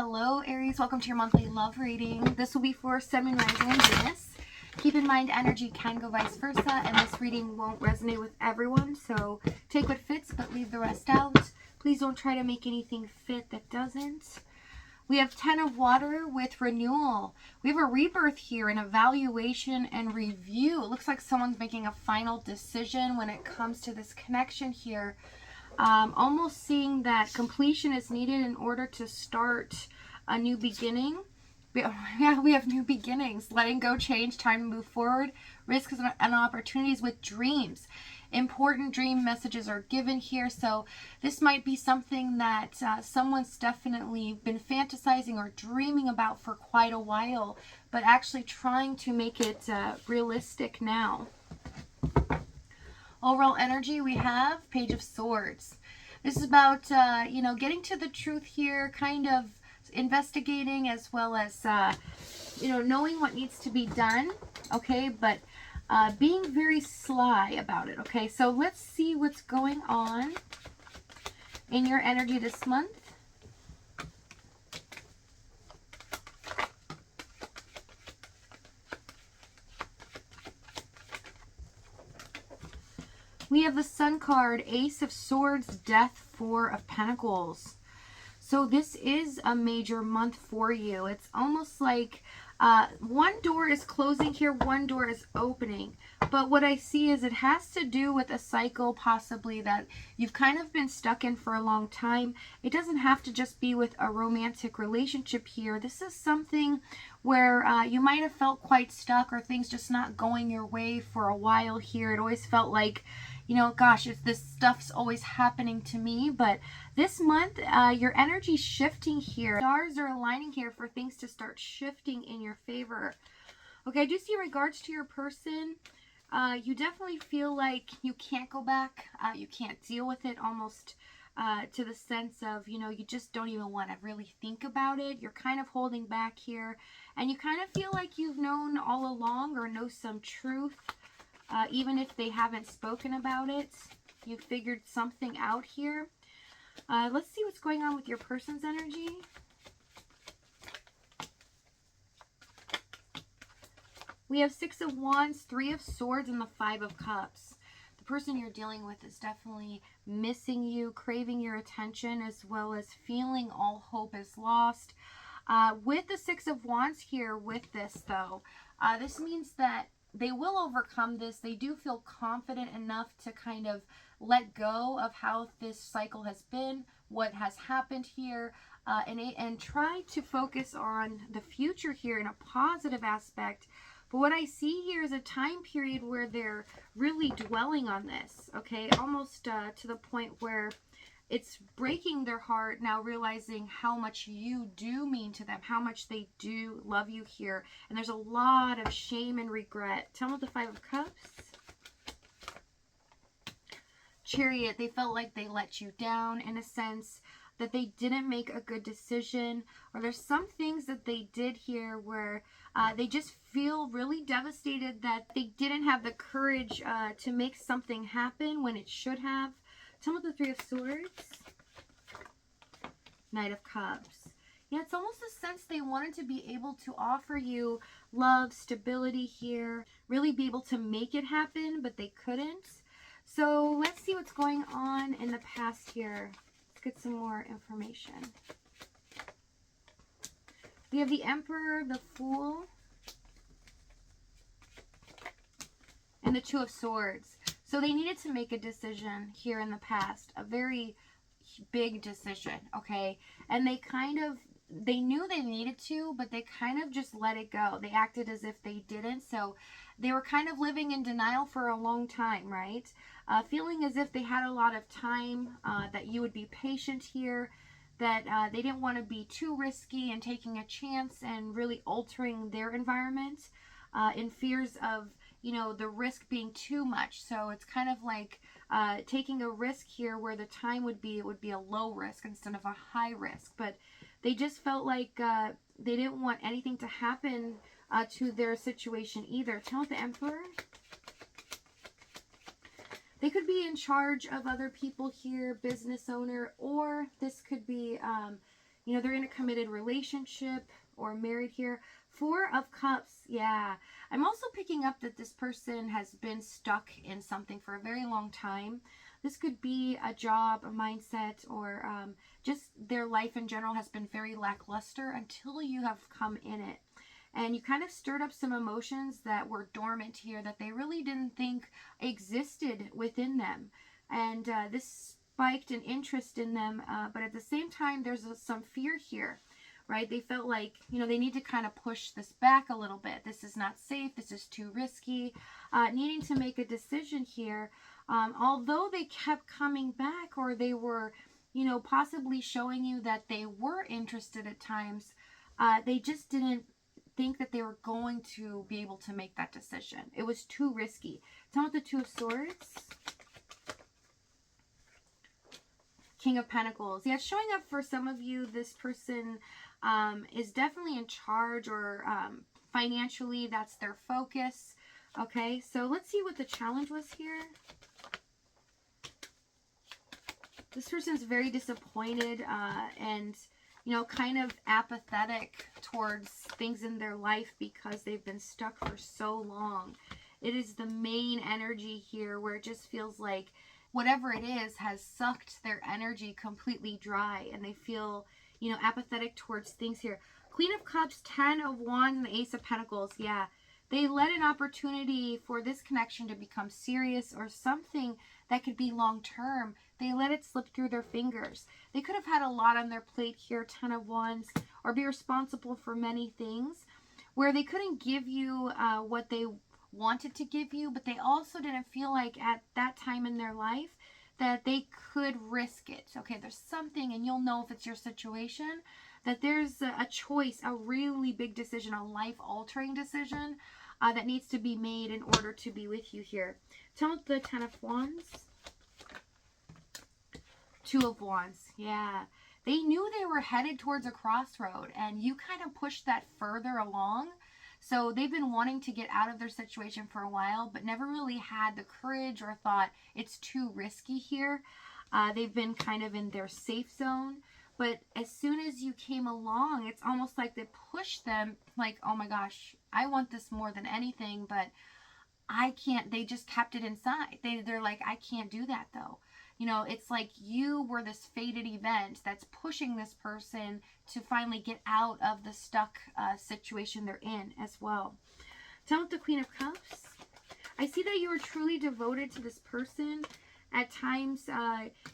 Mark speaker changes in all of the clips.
Speaker 1: Hello, Aries. Welcome to your monthly love reading. This will be for Sun, Moon, Rising, and Venus. Keep in mind, energy can go vice versa, and this reading won't resonate with everyone, so take what fits, but leave the rest out. Please don't try to make anything fit that doesn't. We have 10 of water with renewal. We have a rebirth here, an evaluation and review. It looks like someone's making a final decision when it comes to this connection here. Almost seeing that completion is needed in order to start a new beginning. Yeah, we have new beginnings. Letting go, change, time to move forward. Risks and opportunities with dreams. Important dream messages are given here. So this might be something that someone's definitely been fantasizing or dreaming about for quite a while, but actually trying to make it realistic now. Overall energy, we have Page of Swords. This is about, getting to the truth here, kind of investigating as well as, knowing what needs to be done, okay, but being very sly about it, okay? So let's see what's going on in your energy this month. We have the Sun card, Ace of Swords, Death, Four of Pentacles. So this is a major month for you. It's almost like one door is closing here, one door is opening. But what I see is it has to do with a cycle possibly that you've kind of been stuck in for a long time. It doesn't have to just be with a romantic relationship here. This is something where you might have felt quite stuck or things just not going your way for a while here. It always felt like, gosh, this stuff's always happening to me. But this month, your energy's shifting here. Stars are aligning here for things to start shifting in your favor. Okay, I do see in regards to your person, you definitely feel like you can't go back. You can't deal with it, almost to the sense of, you just don't even want to really think about it. You're kind of holding back here. And you kind of feel like you've known all along or know some truth. Even if they haven't spoken about it, you figured something out here. Let's see what's going on with your person's energy. We have Six of Wands, Three of Swords, and the Five of Cups. The person you're dealing with is definitely missing you, craving your attention, as well as feeling all hope is lost. With the Six of Wands here with this, though, this means that they will overcome this. They do feel confident enough to kind of let go of how this cycle has been, what has happened here, and try to focus on the future here in a positive aspect. But what I see here is a time period where they're really dwelling on this, okay? Almost to the point where it's breaking their heart now, realizing how much you do mean to them, how much they do love you here. And there's a lot of shame and regret. Tell me the Five of Cups. Chariot, they felt like they let you down in a sense, that they didn't make a good decision, or there's some things that they did here where they just feel really devastated that they didn't have the courage to make something happen when it should have. Tell me the Three of Swords. Knight of Cups. Yeah, it's almost a sense they wanted to be able to offer you love, stability here, really be able to make it happen, but they couldn't. So let's see what's going on in the past here. Let's get some more information. We have the Emperor, the Fool, and the Two of Swords. So they needed to make a decision here in the past, a very big decision, okay? And they knew they needed to, but they kind of just let it go. They acted as if they didn't. So they were kind of living in denial for a long time, right? Feeling as if they had a lot of time, that you would be patient here, that they didn't want to be too risky and taking a chance and really altering their environment in fears of, the risk being too much. So it's kind of like taking a risk here where the time would be, it would be a low risk instead of a high risk. But they just felt like they didn't want anything to happen to their situation either. Tell the Emperor. They could be in charge of other people here, business owner, or this could be, You know, they're in a committed relationship or married here. Four of Cups, yeah. I'm also picking up that this person has been stuck in something for a very long time. This could be a job, a mindset, or just their life in general has been very lackluster until you have come in it. And you kind of stirred up some emotions that were dormant here that they really didn't think existed within them. And this spiked an interest in them, but at the same time, there's some fear here, right? They felt like, you know, they need to kind of push this back a little bit. This is not safe. This is too risky. Needing to make a decision here. Although they kept coming back, or they were, you know, possibly showing you that they were interested at times, they just didn't think that they were going to be able to make that decision. It was too risky. Tell me the Two of Swords. King of Pentacles. Yeah, showing up for some of you, this person is definitely in charge, or financially, that's their focus. Okay, so let's see what the challenge was here. This person's very disappointed and, you know, kind of apathetic towards things in their life because they've been stuck for so long. It is the main energy here where it just feels like whatever it is has sucked their energy completely dry, and they feel, you know, apathetic towards things here. Queen of Cups, 10 of Wands, and the Ace of Pentacles. Yeah, they let an opportunity for this connection to become serious or something that could be long-term. They let it slip through their fingers. They could have had a lot on their plate here, 10 of Wands, or be responsible for many things where they couldn't give you what they wanted to give you, but they also didn't feel like at that time in their life that they could risk it. Okay, there's something, and you'll know if it's your situation, that there's a choice, a really big decision, a life-altering decision that needs to be made in order to be with you here. Tell me the Ten of Wands. Two of Wands. Yeah. They knew they were headed towards a crossroad, and you kind of pushed that further along. So they've been wanting to get out of their situation for a while, but never really had the courage or thought it's too risky here. They've been kind of in their safe zone. But as soon as you came along, it's almost like they pushed them like, oh my gosh, I want this more than anything, but I can't. They just kept it inside. They're like, I can't do that though. You know, it's like you were this fated event that's pushing this person to finally get out of the stuck situation they're in as well. Tell me the Queen of Cups. I see that you were truly devoted to this person. At times,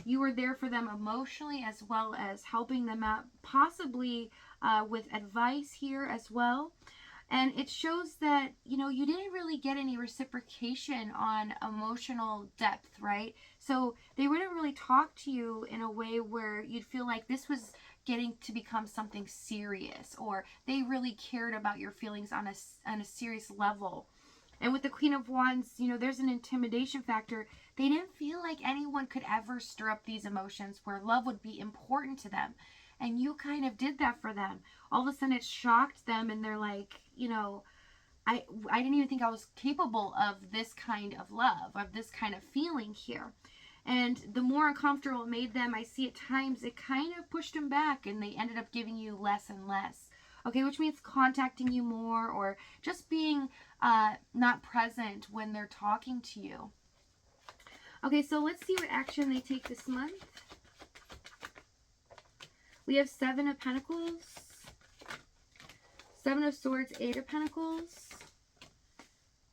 Speaker 1: you were there for them emotionally as well as helping them out, possibly with advice here as well. And it shows that, you know, you didn't really get any reciprocation on emotional depth, right? So they wouldn't really talk to you in a way where you'd feel like this was getting to become something serious, or they really cared about your feelings on a serious level. And with the Queen of Wands, you know, there's an intimidation factor. They didn't feel like anyone could ever stir up these emotions where love would be important to them. And you kind of did that for them. All of a sudden it shocked them, and they're like, you know, I didn't even think I was capable of this kind of love, of this kind of feeling here. And the more uncomfortable it made them, I see at times it kind of pushed them back, and they ended up giving you less and less. Okay, which means contacting you more, or just being not present when they're talking to you. Okay, so let's see what action they take this month. We have 7 of Pentacles, 7 of Swords, 8 of Pentacles,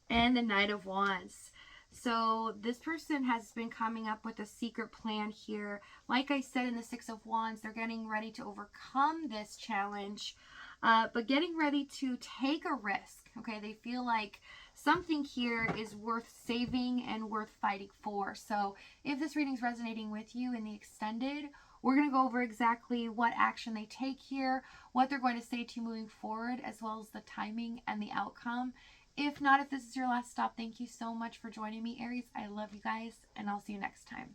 Speaker 1: and the Knight of Wands. So this person has been coming up with a secret plan here. Like I said in the 6 of Wands, they're getting ready to overcome this challenge, but getting ready to take a risk. Okay, they feel like something here is worth saving and worth fighting for. So if this reading is resonating with you in the extended, we're going to go over exactly what action they take here, what they're going to say to you moving forward, as well as the timing and the outcome. If not, if this is your last stop, thank you so much for joining me, Aries. I love you guys, and I'll see you next time.